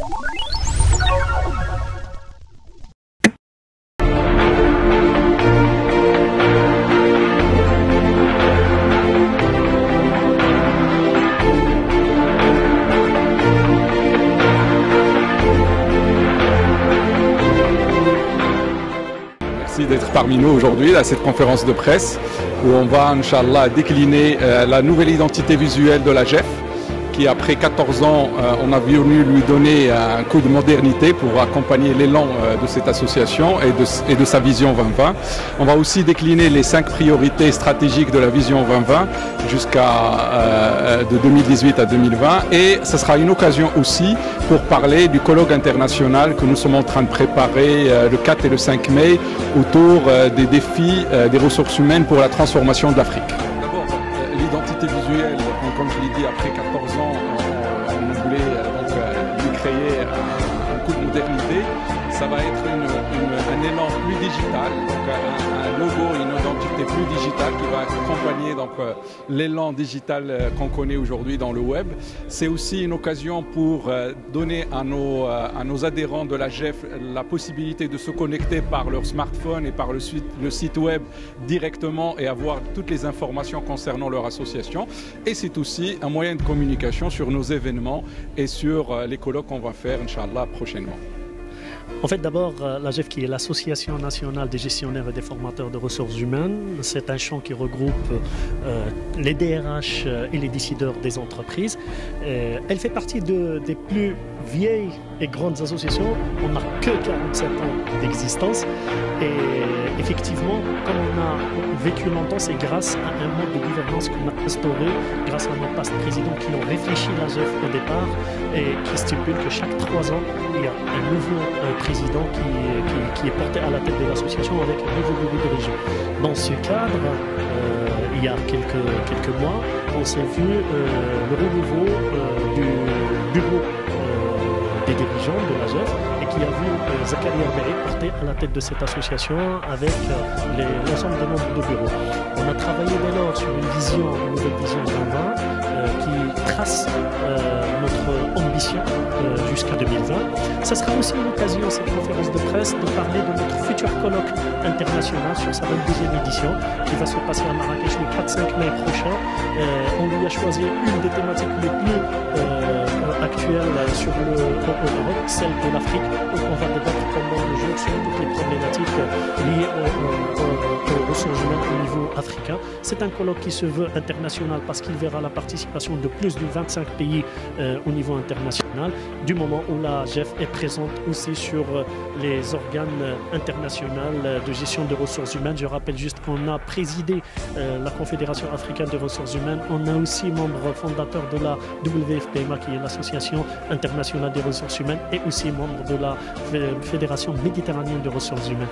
Merci d'être parmi nous aujourd'hui à cette conférence de presse où on va, Inch'Allah, décliner la nouvelle identité visuelle de la GEF qui, après 14 ans, on a venu lui donner un coup de modernité pour accompagner l'élan de cette association et de sa vision 2020. On va aussi décliner les 5 priorités stratégiques de la vision 2020 de 2018 à 2020 et ce sera une occasion aussi pour parler du colloque international que nous sommes en train de préparer le 4 et le 5 mai autour des défis des ressources humaines pour la transformation de l'Afrique. D'abord, l'identité visuelle, comme je l'ai dit, après 14 ans, on voulait lui créer un coup de modernité. Ça va être un élan plus digital, donc un logo, une identité plus digitale qui va accompagner l'élan digital qu'on connaît aujourd'hui dans le web. C'est aussi une occasion pour donner à nos adhérents de la GEF la possibilité de se connecter par leur smartphone et par le site web directement et avoir toutes les informations concernant leur association. Et c'est aussi un moyen de communication sur nos événements et sur les colloques qu'on va faire, Inch'Allah, prochainement. En fait, d'abord, la GEF, qui est l'Association nationale des gestionnaires et des formateurs de ressources humaines, c'est un champ qui regroupe les DRH et les décideurs des entreprises. Elle fait partie des plus vieilles et grandes associations. On n'a que 47 ans d'existence. Et effectivement, comme on a vécu longtemps, c'est grâce à un mode de gouvernance qu'on a instauré, grâce à nos past présidents qui ont réfléchi la GEF au départ et qui stipulent que chaque 3 ans, il y a un nouveau président qui est porté à la tête de l'association avec un nouveau bureau de région. Dans ce cadre, il y a quelques mois, on s'est vu le renouveau du bureau des dirigeants de la GEF et qui a vu Zakaria Bey porté à la tête de cette association avec l'ensemble des membres de bureau. On a travaillé dès lors sur une nouvelle vision 2020 qui trace notre ambition jusqu'à 2020. Ça sera aussi une occasion, cette conférence de presse, de parler de notre futur colloque international sur sa 22e édition qui va se passer à Marrakech le 4-5 mai prochain. On lui a choisi une des thématiques les plus actuelles sur l'Europe, celle de l'Afrique. Donc on va débattre pendant le jour sur toutes les problématiques liées aux ressources humaines au niveau africain. C'est un colloque qui se veut international parce qu'il verra la participation de plus de 25 pays au niveau international, du moment où la GEF est présente aussi sur les organes internationaux de gestion des ressources humaines. Je rappelle juste qu'on a présidé la Confédération africaine des ressources humaines. On a aussi membre fondateur de la WFPMA, qui est l'Association internationale des ressources humaines, et aussi membre de la Fédération méditerranéenne des ressources humaines.